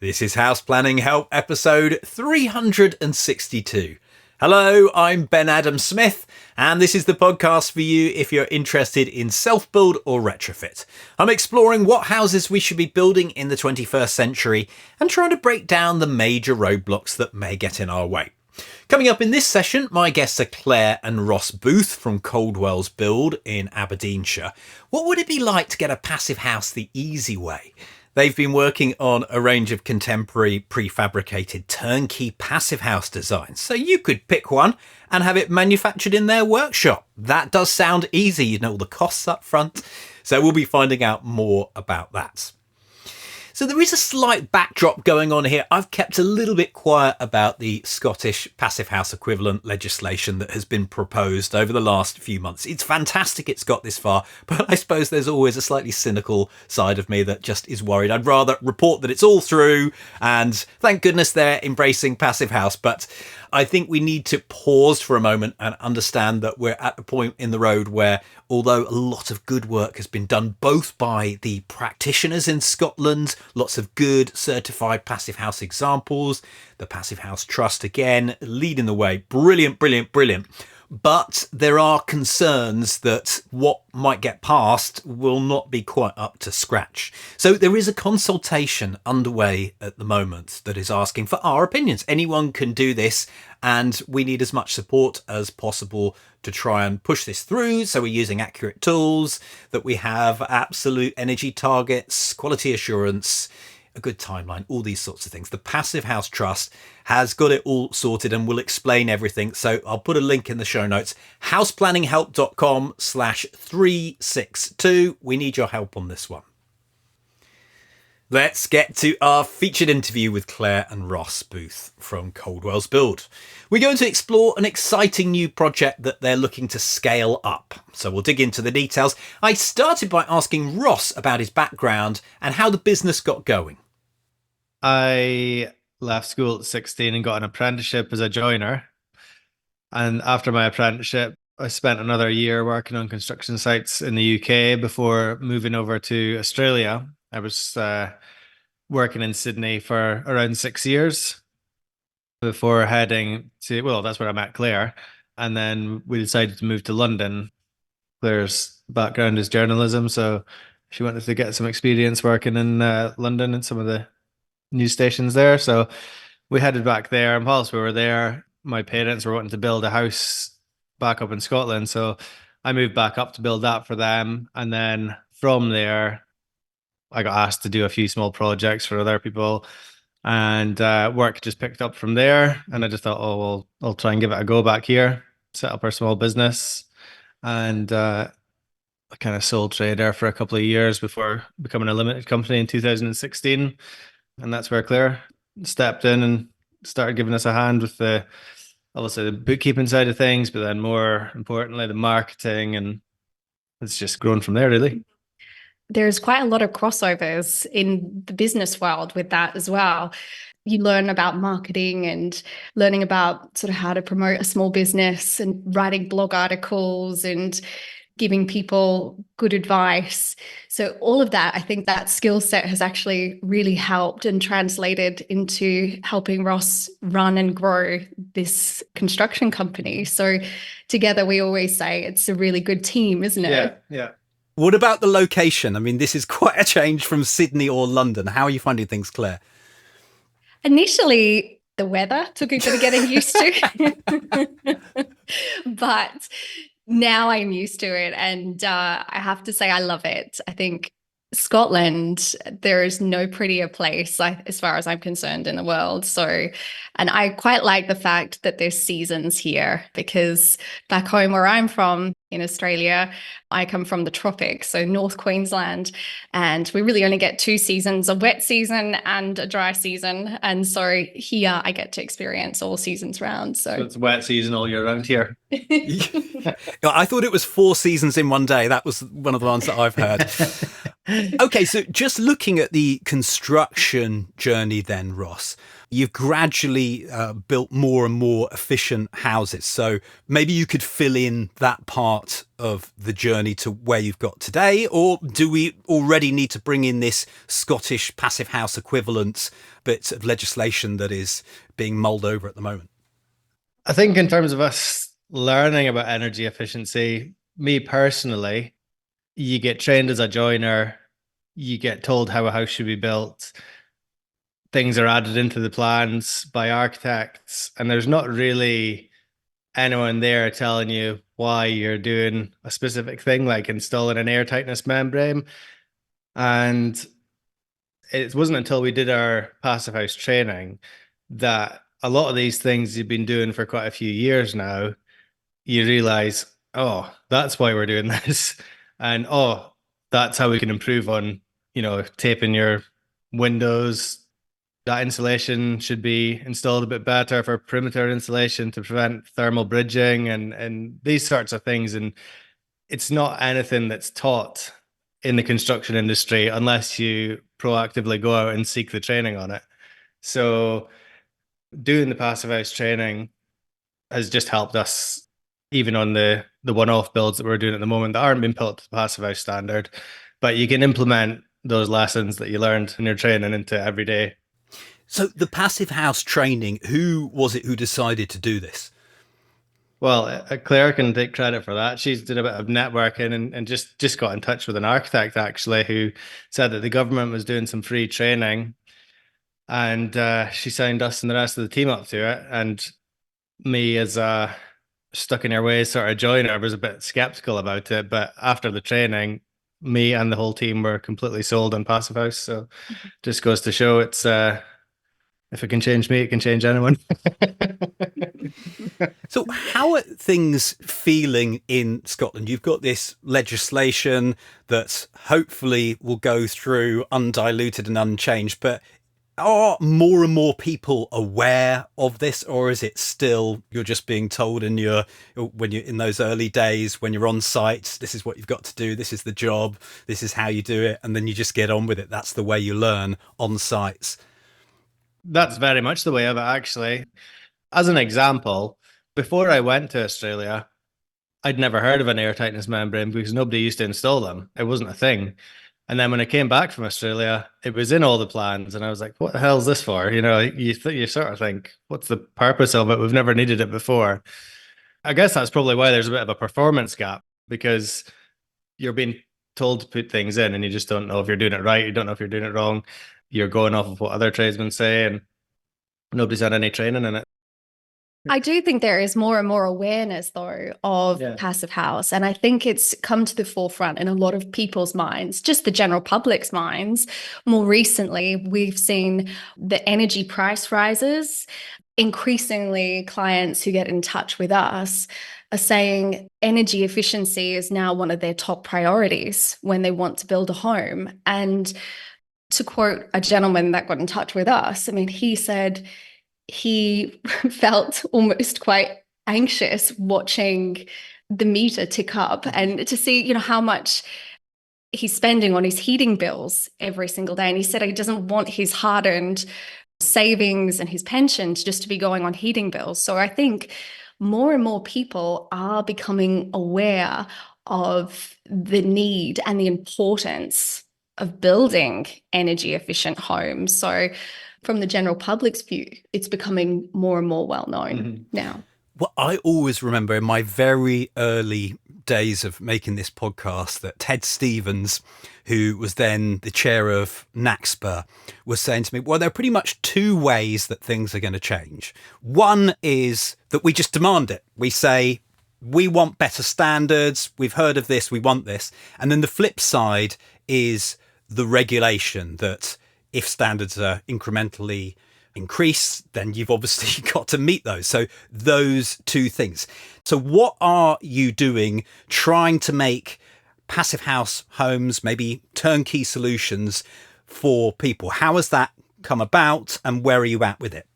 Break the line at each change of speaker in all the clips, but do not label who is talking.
This is House Planning Help episode 362. Hello, I'm Ben Adam Smith, and this is the podcast for you if you're interested in self-build or retrofit. I'm exploring what houses we should be building in the 21st century and trying to break down the major roadblocks that may get in our way. Coming up in this session, my guests are Clare and Ross Booth from Coldwells Build in Aberdeenshire. What would it be like to get a passive house the easy way? They've been working on a range of contemporary prefabricated turnkey passive house designs, so you could pick one and have it manufactured in their workshop. That does sound easy, you know, all the costs up front. So we'll be finding out more about that. So there is a slight backdrop going on here. I've kept a little bit quiet about the Scottish passive house equivalent legislation that has been proposed over the last few months. It's fantastic it's got this far, but I suppose there's always a slightly cynical side of me that just is worried. I'd rather report that it's all through and thank goodness they're embracing passive house. But I think we need to pause for a moment and understand that we're at a point in the road where, although a lot of good work has been done both by the practitioners in Scotland, lots of good certified passive house examples, the Passive House Trust again leading the way, brilliant. But there are concerns that what might get passed will not be quite up to scratch. So there is a consultation underway at the moment that is asking for our opinions. Anyone can do this, and we need as much support as possible to try and push this through. So we're using accurate tools, that we have absolute energy targets, quality assurance, a good timeline, all these sorts of things. The Passive House Trust has got it all sorted and will explain everything. So I'll put a link in the show notes, houseplanninghelp.com/362. We need your help on this one. Let's get to our featured interview with Clare and Ross Booth from Coldwells Build. We're going to explore an exciting new project that they're looking to scale up. So we'll dig into the details. I started by asking Ross about his background and how the business got going.
I left school at 16 and got an apprenticeship as a joiner. And after my apprenticeship, I spent another year working on construction sites in the UK before moving over to Australia. I was working in Sydney for around 6 years before heading to, well, that's where I met Clare. And then we decided to move to London. Clare's background is journalism, so she wanted to get some experience working in London and some of the news stations there. So we headed back there, and whilst we were there, my parents were wanting to build a house back up in Scotland. So I moved back up to build that for them. And then from there, I got asked to do a few small projects for other people, and work just picked up from there. And I just thought, oh, well, I'll try and give it a go back here, set up our small business. And I kind of sole trader for a couple of years before becoming a limited company in 2016. And that's where Clare stepped in and started giving us a hand with obviously the bookkeeping side of things, but then more importantly, the marketing. And it's just grown from there, really.
There's quite a lot of crossovers in the business world with that as well. You learn about marketing and learning about sort of how to promote a small business and writing blog articles and giving people good advice. So all of that, I think that skill set has actually really helped and translated into helping Ross run and grow this construction company. So together we always say it's a really good team, isn't it?
Yeah.
What about the location? I mean, this is quite a change from Sydney or London. How are you finding things, Clare?
Initially, the weather took a bit of getting used to, but now I'm used to it, and I have to say I love it. I think Scotland, there is no prettier place, as far as I'm concerned, in the world. So, and I quite like the fact that there's seasons here, because back home where I'm from in Australia, I come from the tropics, so North Queensland, and we really only get 2 seasons, a wet season and a dry season. And so here I get to experience all seasons round. So
it's wet season all year round here.
I thought it was 4 seasons in one day. That was one of the ones that I've heard. Okay, so just looking at the construction journey then, Ross, you've gradually built more and more efficient houses. So maybe you could fill in that part of the journey to where you've got today, or do we already need to bring in this Scottish passive house equivalent bit of legislation that is being mulled over at the moment?
I think in terms of us learning about energy efficiency, me personally, you get trained as a joiner, you get told how a house should be built, things are added into the plans by architects, and there's not really anyone there telling you why you're doing a specific thing, like installing an air tightness membrane. And it wasn't until we did our passive house training that a lot of these things you've been doing for quite a few years now, you realize, oh, that's why we're doing this. And oh, that's how we can improve on, taping your windows. That insulation should be installed a bit better for perimeter insulation to prevent thermal bridging and these sorts of things. And it's not anything that's taught in the construction industry unless you proactively go out and seek the training on it. So doing the passive house training has just helped us, even on the one-off builds that we're doing at the moment that aren't being built to the passive house standard. But you can implement those lessons that you learned in your training into every day.
So the passive house training, who was it who decided to do this?
Well, Claire can take credit for that. She's did a bit of networking and just got in touch with an architect, actually, who said that the government was doing some free training. And she signed us and the rest of the team up to it. And me, as a stuck in your ways sort of joiner, was a bit skeptical about it. But after the training, me and the whole team were completely sold on Passive House. So just goes to show it's if it can change me, it can change anyone.
So how are things feeling in Scotland? You've got this legislation that hopefully will go through undiluted and unchanged, but are more and more people aware of this, or is it still you're just being told when you're in those early days when you're on site, this is what you've got to do, this is the job, this is how you do it, and then you just get on with it? That's the way you learn on sites.
That's very much the way of it, actually. As an example, before I went to Australia, I'd never heard of an air tightness membrane because nobody used to install them. It wasn't a thing. And then when I came back from Australia, it was in all the plans. And I was like, what the hell is this for? You sort of think, what's the purpose of it? We've never needed it before. I guess that's probably why there's a bit of a performance gap, because you're being told to put things in and you just don't know if you're doing it right. You don't know if you're doing it wrong. You're going off of what other tradesmen say, and nobody's had any training in it.
I do think there is more and more awareness, though, of passive house. And I think it's come to the forefront in a lot of people's minds, just the general public's minds. More recently, we've seen the energy price rises. Increasingly, clients who get in touch with us are saying energy efficiency is now one of their top priorities when they want to build a home. And to quote a gentleman that got in touch with us, I mean, he said he felt almost quite anxious watching the meter tick up and to see, how much he's spending on his heating bills every single day. And he said he doesn't want his hard-earned savings and his pension just to be going on heating bills. So I think more and more people are becoming aware of the need and the importance of building energy efficient homes. So from the general public's view, it's becoming more and more well known now.
Well, I always remember in my very early days of making this podcast that Ted Stevens, who was then the chair of NAXPA, was saying to me, well, there are pretty much two ways that things are going to change. One is that we just demand it. We say, we want better standards. We've heard of this. We want this. And then the flip side is the regulation that if standards are incrementally increased, then you've obviously got to meet those. So those two things. So what are you doing trying to make passive house homes, maybe turnkey solutions for people? How has that come about and where are you at with it?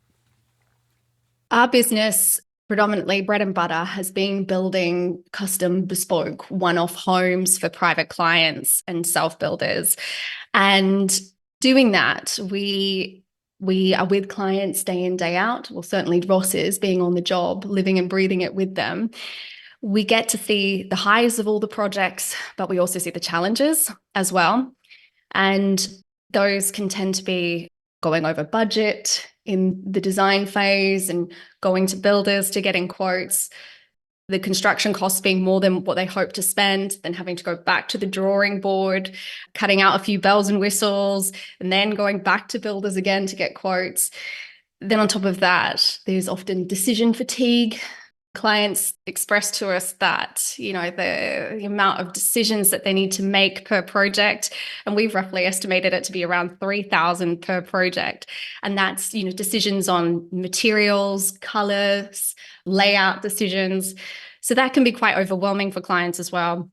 Our business predominantly bread and butter has been building custom bespoke one-off homes for private clients and self-builders. And doing that, we are with clients day in, day out. Well, certainly Ross is, being on the job, living and breathing it with them. We get to see the highs of all the projects, but we also see the challenges as well. And those can tend to be going over budget in the design phase and going to builders to getting quotes, the construction costs being more than what they hope to spend, then having to go back to the drawing board, cutting out a few bells and whistles, and then going back to builders again to get quotes. Then on top of that, there's often decision fatigue. Clients express to us that, the amount of decisions that they need to make per project, and we've roughly estimated it to be around 3,000 per project. And that's, decisions on materials, colors, layout decisions. So that can be quite overwhelming for clients as well.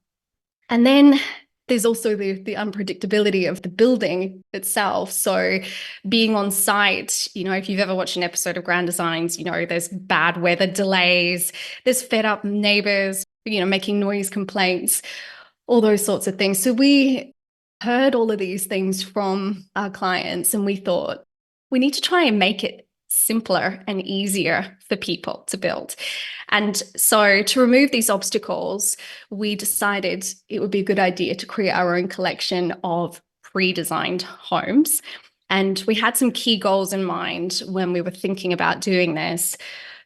And then there's also the unpredictability of the building itself. So being on site, if you've ever watched an episode of Grand Designs, there's bad weather delays, there's fed up neighbors, making noise complaints, all those sorts of things. So we heard all of these things from our clients, and we thought we need to try and make it simpler and easier for people to build. And so to remove these obstacles, we decided it would be a good idea to create our own collection of pre-designed homes. And we had some key goals in mind when we were thinking about doing this.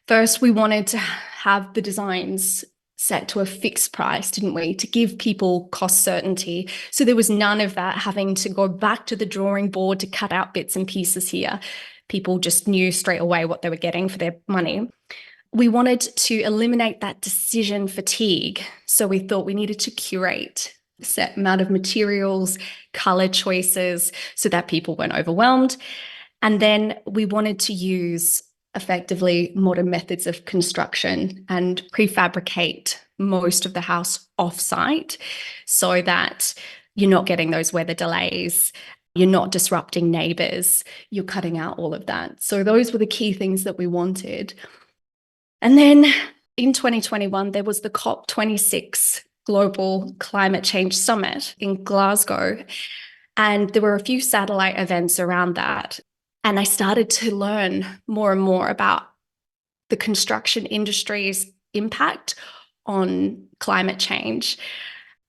First, we wanted to have the designs set to a fixed price, didn't we, to give people cost certainty. So there was none of that having to go back to the drawing board to cut out bits and pieces here. People just knew straight away what they were getting for their money. We wanted to eliminate that decision fatigue. So we thought we needed to curate a set amount of materials, color choices, so that people weren't overwhelmed. And then we wanted to use effectively modern methods of construction and prefabricate most of the house off-site so that you're not getting those weather delays, you're not disrupting neighbors, you're cutting out all of that. So those were the key things that we wanted. And then in 2021, there was the COP26 Global Climate Change Summit in Glasgow. And there were a few satellite events around that. And I started to learn more and more about the construction industry's impact on climate change.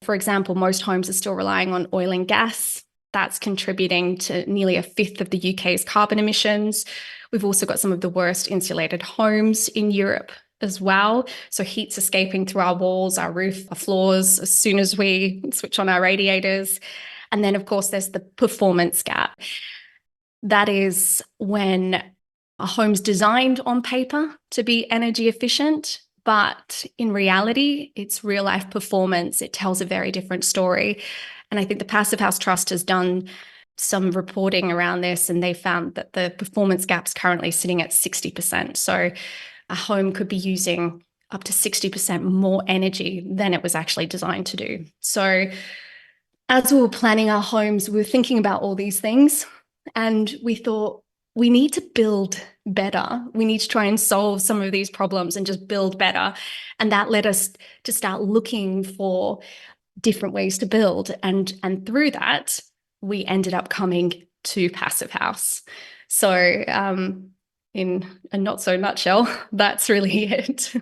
For example, most homes are still relying on oil and gas. That's contributing to nearly a fifth of the UK's carbon emissions. We've also got some of the worst insulated homes in Europe as well. So heat's escaping through our walls, our roof, our floors as soon as we switch on our radiators. And then, of course, there's the performance gap. That is when a home's designed on paper to be energy efficient, but in reality, it's real life performance. It tells a very different story. And I think the Passivhaus Trust has done some reporting around this, and they found that the performance gap's currently sitting at 60%. So a home could be using up to 60% more energy than it was actually designed to do. So as we were planning our homes, we were thinking about all these things, and we thought we need to build better. We need to try and solve some of these problems and just build better. And that led us to start looking for different ways to build. And through that, we ended up coming to Passivhaus. So in a not so nutshell, that's really it.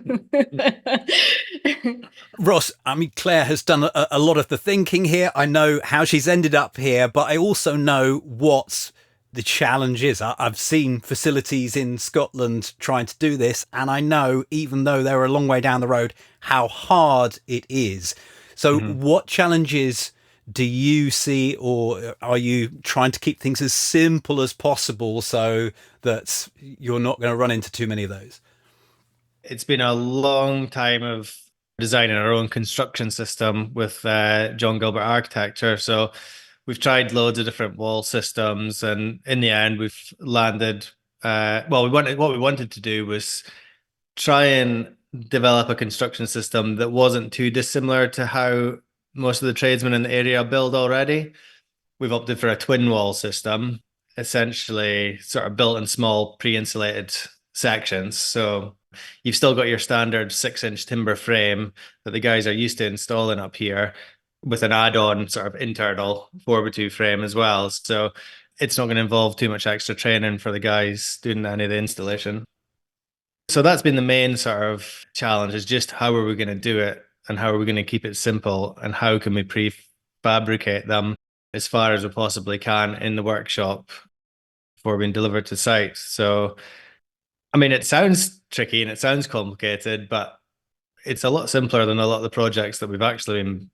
Ross, I mean, Claire has done a lot of the thinking here. I know how she's ended up here, but I also know what the challenge is. I've seen facilities in Scotland trying to do this, and I know, even though they're a long way down the road, how hard it is. So what challenges do you see, or are you trying to keep things as simple as possible so that you're not going to run into too many of those?
It's been a long time of designing our own construction system with John Gilbert Architecture. So we've tried loads of different wall systems, and in the end, we've landed. What we wanted to do was try and develop a construction system that wasn't too dissimilar to how most of the tradesmen in the area build already. We've opted for a twin wall system, essentially sort of built in small pre-insulated sections. So you've still got your standard 6-inch timber frame that the guys are used to installing up here, with an add-on sort of internal 4x2 frame as well. So it's not going to involve too much extra training for the guys doing any of the installation. So that's been the main sort of challenge, is just how are we going to do it, and how are we going to keep it simple, and how can we prefabricate them as far as we possibly can in the workshop before being delivered to site. So, I mean, it sounds tricky and it sounds complicated, but it's a lot simpler than a lot of the projects that we've actually been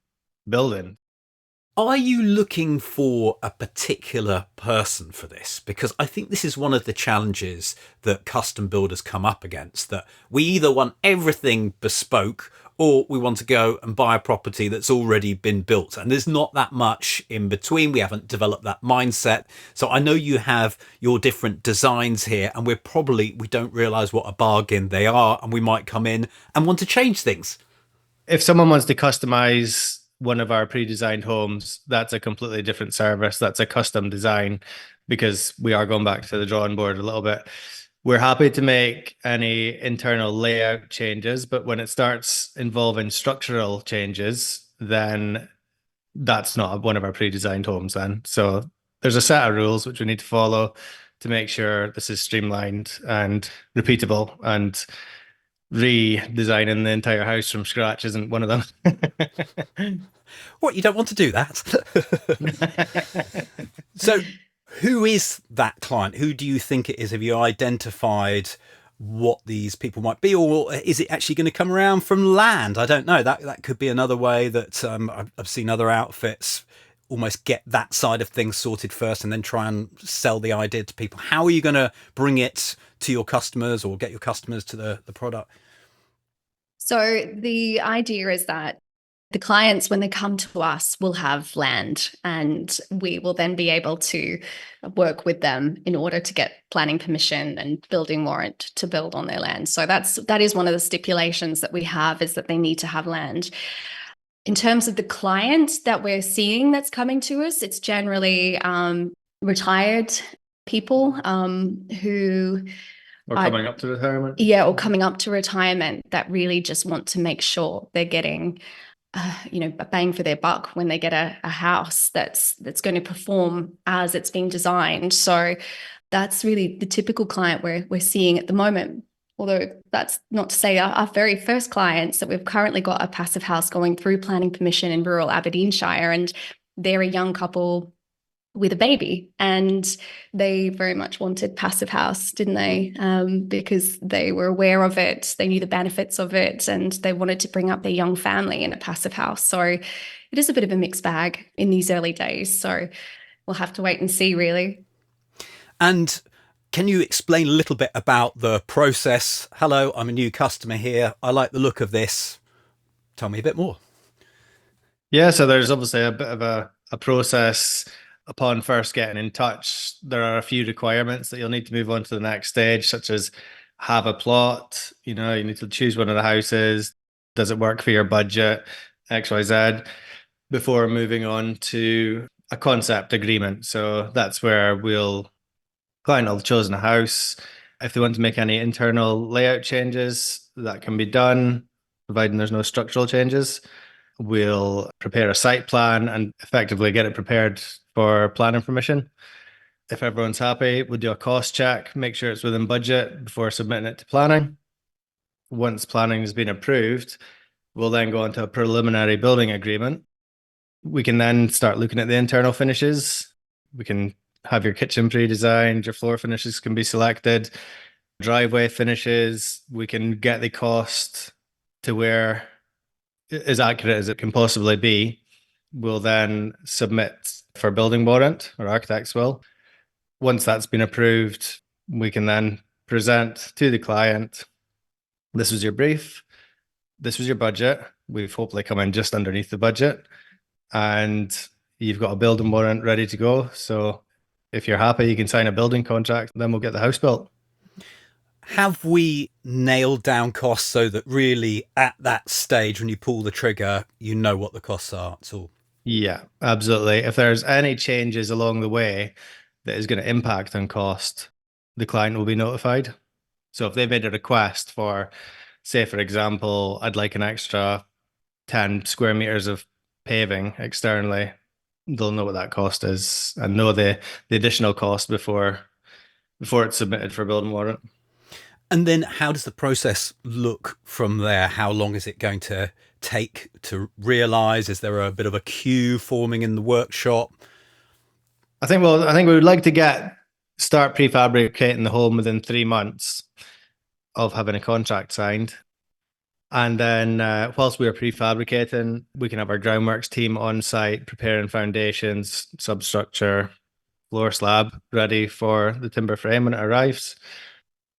building.
Are you looking for a particular person for this? Because I think this is one of the challenges that custom builders come up against, that we either want everything bespoke or we want to go and buy a property that's already been built. And there's not that much in between. We haven't developed that mindset. So I know you have your different designs here, and we don't realize what a bargain they are. And we might come in and want to change things.
If someone wants to customize one of our pre-designed homes, that's a completely different service. That's a custom design, because we are going back to the drawing board a little bit. We're happy to make any internal layout changes, but when it starts involving structural changes, then that's not one of our pre-designed homes then. So there's a set of rules which we need to follow to make sure this is streamlined and repeatable, and redesigning the entire house from scratch isn't one of them.
What, you don't want to do that? So who is that client? Who do you think it is? Have you identified what these people might be, or is it actually going to come around from land? I don't know. That could be another way that I've seen other outfits almost get that side of things sorted first and then try and sell the idea to people. How are you going to bring it to your customers, or get your customers to the product?
So the idea is that the clients, when they come to us, will have land, and we will then be able to work with them in order to get planning permission and building warrant to build on their land. So that is one of the stipulations that we have, is that they need to have land. In terms of the client that we're seeing that's coming to us, it's generally retired people who
Or coming up to retirement.
Yeah, or coming up to retirement, that really just want to make sure they're getting a bang for their buck when they get a house that's going to perform as it's been designed. So that's really the typical client we're seeing at the moment. Although that's not to say our very first clients that we've currently got a passive house going through planning permission in rural Aberdeenshire, and they're a young couple with a baby, and they very much wanted passive house, didn't they? Because they were aware of it, they knew the benefits of it, and they wanted to bring up their young family in a passive house. So it is a bit of a mixed bag in these early days. So we'll have to wait and see, really.
And can you explain a little bit about the process? Hello, I'm a new customer here. I like the look of this. Tell me a bit more.
Yeah, so there's obviously a bit of a process. Upon first getting in touch, there are a few requirements that you'll need to move on to the next stage, such as have a plot. You need to choose one of the houses. Does it work for your budget? XYZ. Before moving on to a concept agreement. So that's where client will have chosen a house. If they want to make any internal layout changes, that can be done, providing there's no structural changes. We'll prepare a site plan and effectively get it prepared for planning permission. If everyone's happy, we'll do a cost check, make sure it's within budget before submitting it to planning. Once planning has been approved, we'll then go on to a preliminary building agreement. We can then start looking at the internal finishes. We can have your kitchen pre-designed, your floor finishes can be selected, driveway finishes. We can get the cost to where as accurate as it can possibly be. We'll then submit for building warrant, or architects will. Once that's been approved, we can then present to the client, this was your brief, this was your budget. We've hopefully come in just underneath the budget, and you've got a building warrant ready to go. So if you're happy, you can sign a building contract, then we'll get the house built.
Have we nailed down costs so that really at that stage when you pull the trigger, you know what the costs are at all?
Yeah, absolutely. If there's any changes along the way that is going to impact on cost, the client will be notified. So if they made a request for, say, for example, I'd like an extra 10 square meters of paving externally, they'll know what that cost is and know the additional cost before it's submitted for building warrant.
And then how does the process look from there? How long is it going to take to realise? Is there a bit of a queue forming in the workshop?
I think we would like to start prefabricating the home within 3 months of having a contract signed. And then whilst we are prefabricating, we can have our groundworks team on site preparing foundations, substructure, floor slab ready for the timber frame when it arrives.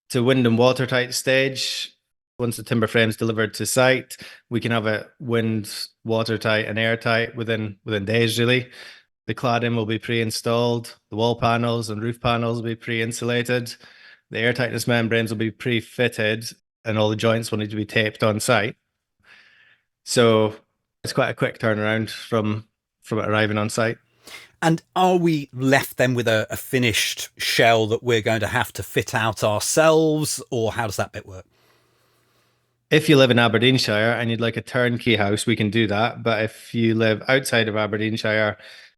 To wind and watertight stage, once the timber frame is delivered to site, we can have it wind, watertight and airtight within days, really. The cladding will be pre-installed, the wall panels and roof panels will be pre-insulated, the airtightness membranes will be pre-fitted, and all the joints will need to be taped on site. So it's quite a quick turnaround from it arriving on site.
And are we left then with a finished shell that we're going to have to fit out ourselves, or how does that bit work?
If you live in Aberdeenshire and you'd like a turnkey house, we can do that. But if you live outside of Aberdeenshire,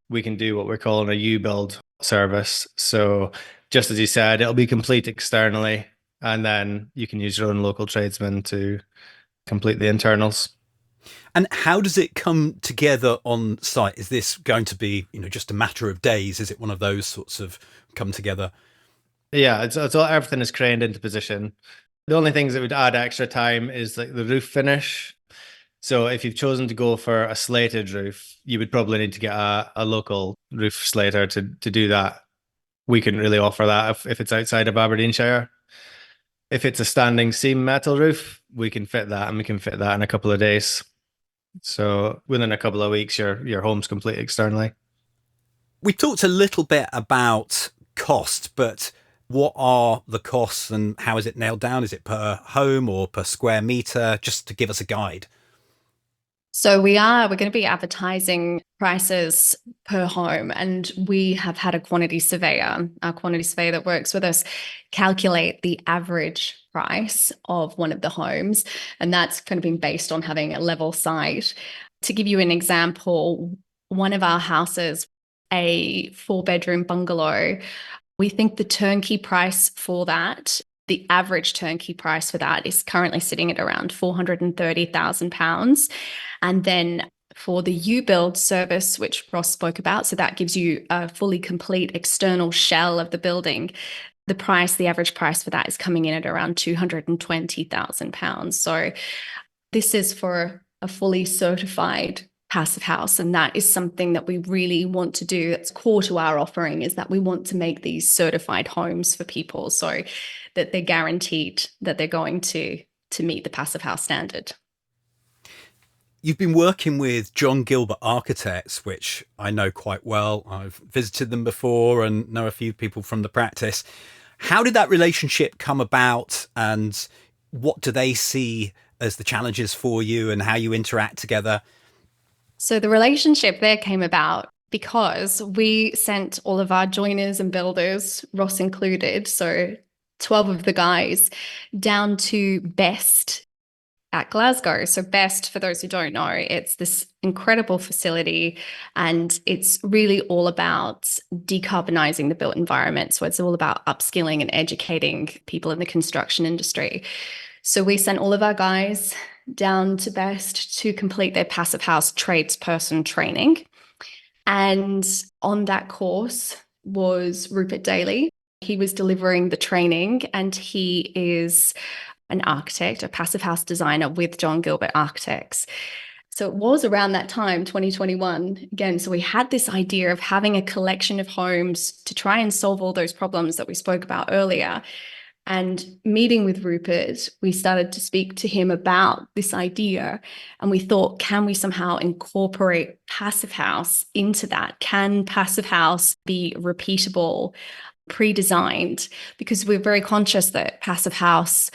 we can do what we're calling a U-build service. So just as you said, it'll be complete externally, and then you can use your own local tradesman to complete the internals.
And how does it come together on site? Is this going to be, just a matter of days? Is it one of those sorts of come together?
Yeah, it's all, everything is craned into position. The only things that would add extra time is like the roof finish. So if you've chosen to go for a slated roof, you would probably need to get a local roof slater to do that. We couldn't really offer that if it's outside of Aberdeenshire. If it's a standing seam metal roof, we can fit that, and we can fit that in a couple of days. So within a couple of weeks, your home's complete externally.
We talked a little bit about cost, but what are the costs and how is it nailed down? Is it per home or per square meter? Just to give us a guide.
So we're going to be advertising prices per home, and we have had a quantity surveyor that works with us, calculate the average price of one of the homes. And that's kind of been based on having a level site. To give you an example, one of our houses, a 4-bedroom bungalow, we think the turnkey price for that, the average turnkey price for that is currently sitting at around £430,000. And then for the U-build service, which Ross spoke about, so that gives you a fully complete external shell of the building, the average price for that is coming in at around £220,000. So this is for a fully certified passive house. And that is something that we really want to do. That's core to our offering, is that we want to make these certified homes for people so that they're guaranteed that they're going to meet the passive house standard.
You've been working with John Gilbert Architects, which I know quite well. I've visited them before and know a few people from the practice. How did that relationship come about, and what do they see as the challenges for you and how you interact together?
So the relationship there came about because we sent all of our joiners and builders, Ross included, so 12 of the guys, down to Best at Glasgow. So Best, for those who don't know, it's this incredible facility, and it's really all about decarbonizing the built environment. So it's all about upskilling and educating people in the construction industry. So we sent all of our guys down to Best to complete their passive house tradesperson training. And on that course was Rupert Daly. He was delivering the training, and he is an architect, a passive house designer with John Gilbert Architects. So it was around that time, 2021, again. So we had this idea of having a collection of homes to try and solve all those problems that we spoke about earlier. And meeting with Rupert, we started to speak to him about this idea, and we thought, can we somehow incorporate passive house into that? Can passive house be repeatable, pre-designed? Because we're very conscious that passive house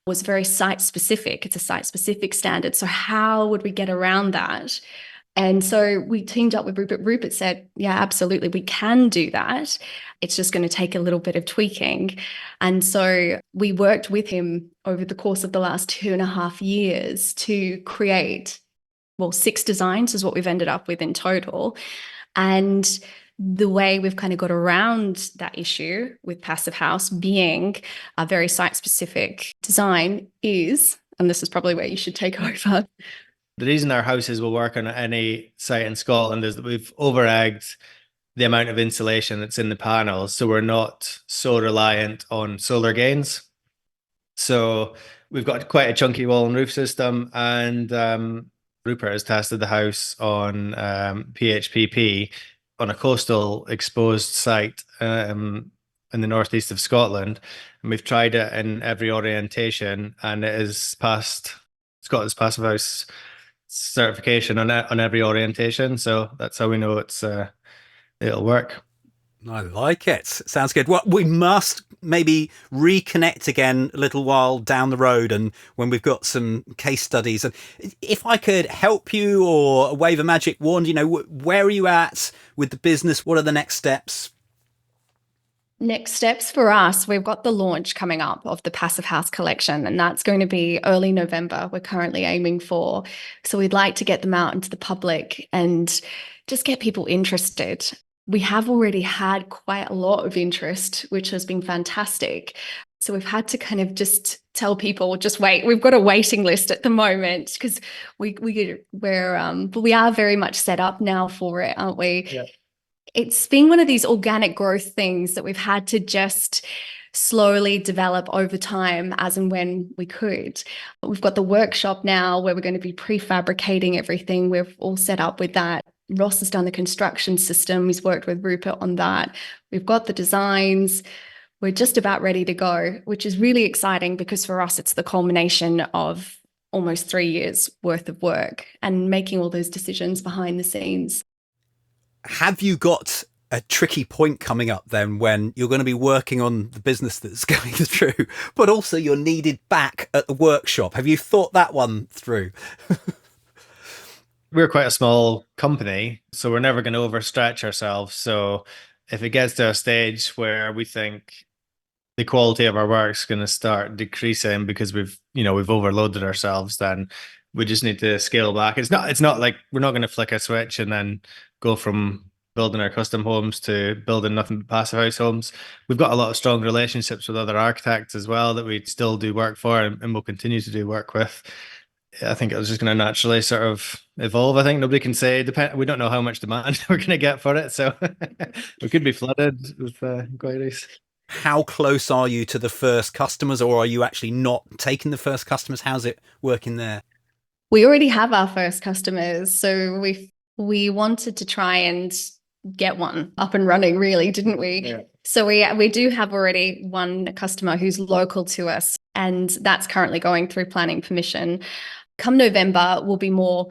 was very site specific. It's a site specific standard. So how would we get around that And so we teamed up with Rupert. Rupert said, yeah, absolutely, we can do that. It's just going to take a little bit of tweaking. And so we worked with him over the course of the last 2.5 years to create, well, 6 designs is what we've ended up with in total. And the way we've kind of got around that issue with Passivhaus being a very site-specific design is, and this is probably where you should take over.
The reason our houses will work on any site in Scotland is that we've over-egged the amount of insulation that's in the panels, so we're not so reliant on solar gains. So we've got quite a chunky wall and roof system, and Rupert has tested the house on PHPP on a coastal exposed site in the northeast of Scotland, and we've tried it in every orientation, and it has passed Scotland's Passivhaus certification on every orientation. So that's how we know it'll work.
I like it. Sounds good. Well, we must maybe reconnect again a little while down the road, and when we've got some case studies. And if I could help you or wave a magic wand, where are you at with the business? What are the next steps?
Next steps for us, we've got the launch coming up of the Passivhaus collection, and that's going to be early November. We're currently aiming for. So we'd like to get them out into the public and just get people interested. We have already had quite a lot of interest, which has been fantastic. So we've had to kind of just tell people, just wait. We've got a waiting list at the moment because but we are very much set up now for it, aren't we?
Yeah.
It's been one of these organic growth things that we've had to just slowly develop over time as and when we could. We've got the workshop now where we're going to be prefabricating everything. We're all set up with that. Ross has done the construction system. He's worked with Rupert on that. We've got the designs. We're just about ready to go, which is really exciting because for us, it's the culmination of almost 3 years worth of work and making all those decisions behind the scenes.
Have you got a tricky point coming up then when you're going to be working on the business that's going through, but also you're needed back at the workshop? Have you thought that one through?
We're quite a small company, so we're never going to overstretch ourselves. So if it gets to a stage where we think the quality of our work is going to start decreasing because we've overloaded ourselves, then we just need to scale back. It's not like we're not going to flick a switch and then go from building our custom homes to building nothing but Passivhaus homes. We've got a lot of strong relationships with other architects as well that we still do work for and will continue to do work with. I think it was just going to naturally sort of evolve. I think nobody can say, we don't know how much demand we're going to get for it. So we could be flooded with inquiries.
How close are you to the first customers, or are you actually not taking the first customers? How's it working there?
We already have our first customers. So we wanted to try and get one up and running, really, didn't we?
Yeah.
So we do have already one customer who's local to us, and that's currently going through planning permission. Come November, we'll be more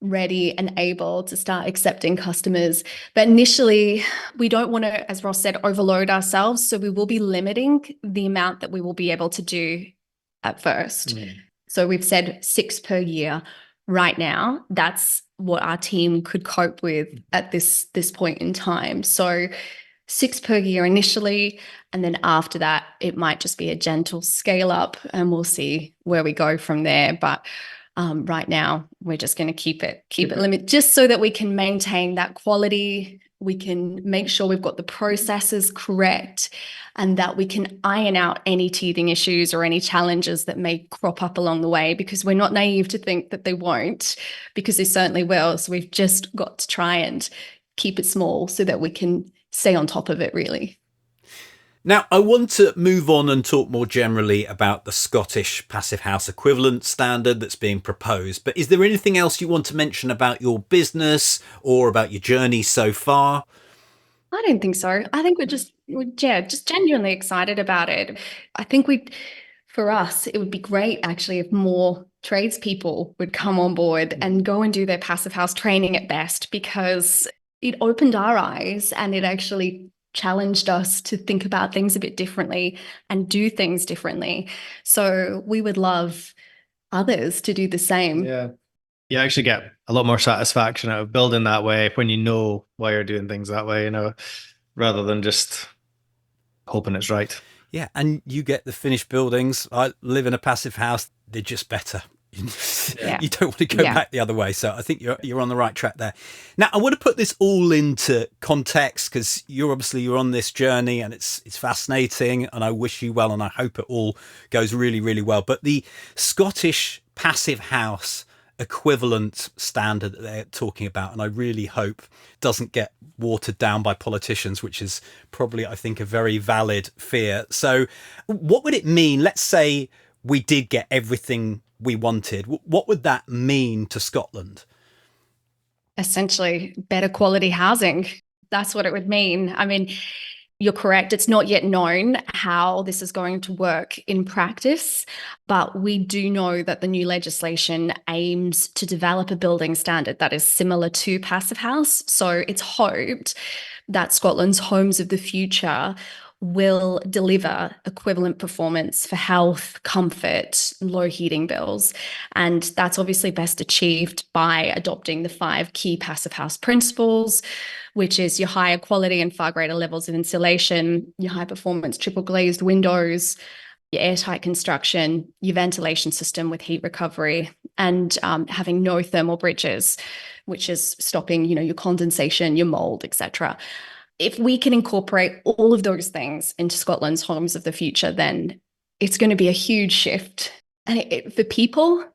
ready and able to start accepting customers. But initially, we don't want to, as Ross said, overload ourselves. So we will be limiting the amount that we will be able to do at first. Mm. So we've said 6 per year right now. That's what our team could cope with at this point in time. So 6 per year initially, and then after that, it might just be a gentle scale up, and we'll see where we go from there. But right now, we're just going to keep it limited, just so that we can maintain that quality. We can make sure we've got the processes correct, and that we can iron out any teething issues or any challenges that may crop up along the way, because we're not naive to think that they won't, because they certainly will. So we've just got to try and keep it small so that we can stay on top of it, really.
Now, I want to move on and talk more generally about the Scottish Passivhaus equivalent standard that's being proposed. But is there anything else you want to mention about your business or about your journey so far?
I don't think so. I think we're just genuinely excited about it. I think for us, it would be great actually if more tradespeople would come on board and go and do their Passivhaus training at best, because it opened our eyes and it actually challenged us to think about things a bit differently and do things differently. So we would love others to do the same.
Yeah. You actually get a lot more satisfaction out of building that way when you know why you're doing things that way, rather than just hoping it's right.
Yeah, and you get the finished buildings. I live in a passive house. They're just better.
Yeah.
You don't want to go back the other way. So I think you're on the right track there. Now, I want to put this all into context because you're on this journey and it's fascinating, and I wish you well and I hope it all goes really, really well. But the Scottish passive house equivalent standard that they're talking about, and I really hope doesn't get watered down by politicians, which is probably, I think, a very valid fear. So what would it mean? Let's say we did get everything we wanted. What would that mean to Scotland?
Essentially, better quality housing. That's what it would mean. I mean, you're correct. It's not yet known how this is going to work in practice, but we do know that the new legislation aims to develop a building standard that is similar to Passive House. So it's hoped that Scotland's homes of the future will deliver equivalent performance for health, comfort, low heating bills. And that's obviously best achieved by adopting the 5 key passive house principles, which is your higher quality and far greater levels of insulation, your high performance triple glazed windows, your airtight construction, your ventilation system with heat recovery, and having no thermal bridges, which is stopping, your condensation, your mold, etc. If we can incorporate all of those things into Scotland's homes of the future, then it's going to be a huge shift. And for the people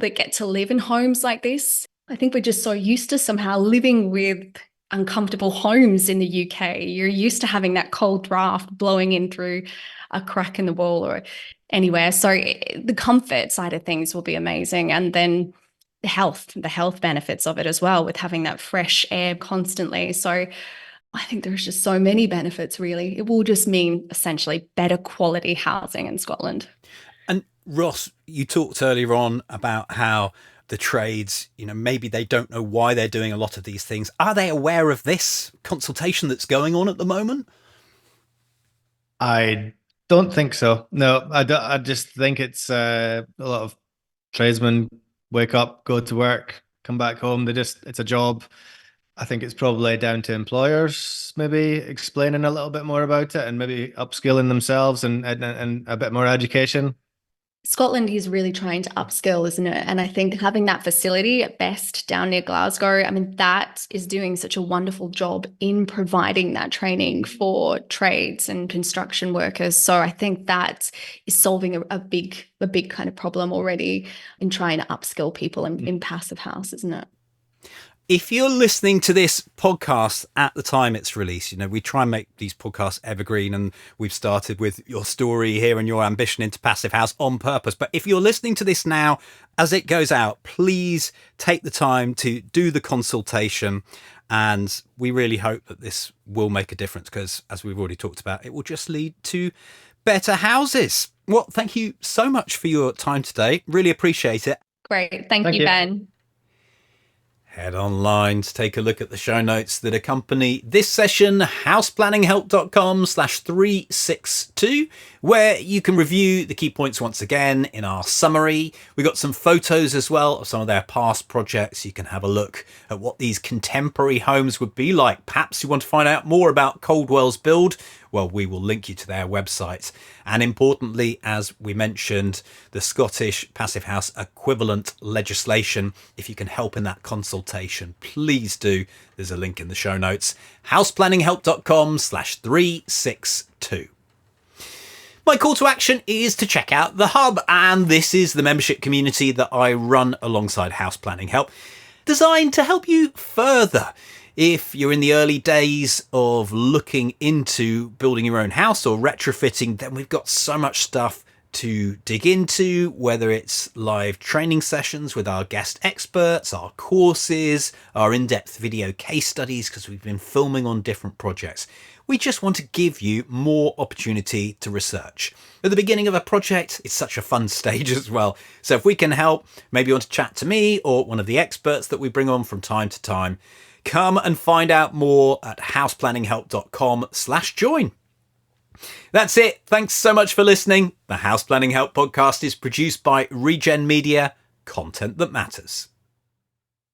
that get to live in homes like this, I think we're just so used to somehow living with uncomfortable homes in the UK. You're used to having that cold draft blowing in through a crack in the wall or anywhere. So the comfort side of things will be amazing. And then the health benefits of it as well, with having that fresh air constantly. So I think there's just so many benefits, really. It will just mean essentially better quality housing in Scotland.
And Ross, you talked earlier on about how the trades, maybe they don't know why they're doing a lot of these things. Are they aware of this consultation that's going on at the moment?
I don't think so. No, I don't. I just think it's a lot of tradesmen wake up, go to work, come back home. It's a job. I think it's probably down to employers maybe explaining a little bit more about it and maybe upskilling themselves and a bit more education.
Scotland is really trying to upskill, isn't it? And I think having that facility at Best down near Glasgow, I mean, that is doing such a wonderful job in providing that training for trades and construction workers. So I think that is solving a big kind of problem already in trying to upskill people in passive house, isn't it?
If you're listening to this podcast at the time it's released, we try and make these podcasts evergreen, and we've started with your story here and your ambition into Passive House on purpose. But if you're listening to this now, as it goes out, please take the time to do the consultation. And we really hope that this will make a difference because, as we've already talked about, it will just lead to better houses. Well, thank you so much for your time today. Really appreciate it.
Great. Thank you, Ben.
Head online to take a look at the show notes that accompany this session, houseplanninghelp.com/362, where you can review the key points once again in our summary. We got some photos as well of some of their past projects. You can have a look at what these contemporary homes would be like. Perhaps you want to find out more about Coldwells Build. Well, we will link you to their website. And importantly, as we mentioned, the Scottish Passive House equivalent legislation. If you can help in that consultation, please do. There's a link in the show notes. houseplanninghelp.com/362. My call to action is to check out the Hub, and this is the membership community that I run alongside House Planning Help, designed to help you further. If you're in the early days of looking into building your own house or retrofitting, then we've got so much stuff to dig into, whether it's live training sessions with our guest experts, our courses, our in-depth video case studies, because we've been filming on different projects. We just want to give you more opportunity to research. At the beginning of a project, it's such a fun stage as well. So if we can help, maybe you want to chat to me or one of the experts that we bring on from time to time, come and find out more at houseplanninghelp.com/join. That's it. Thanks so much for listening. The House Planning Help podcast is produced by Regen Media, content that matters.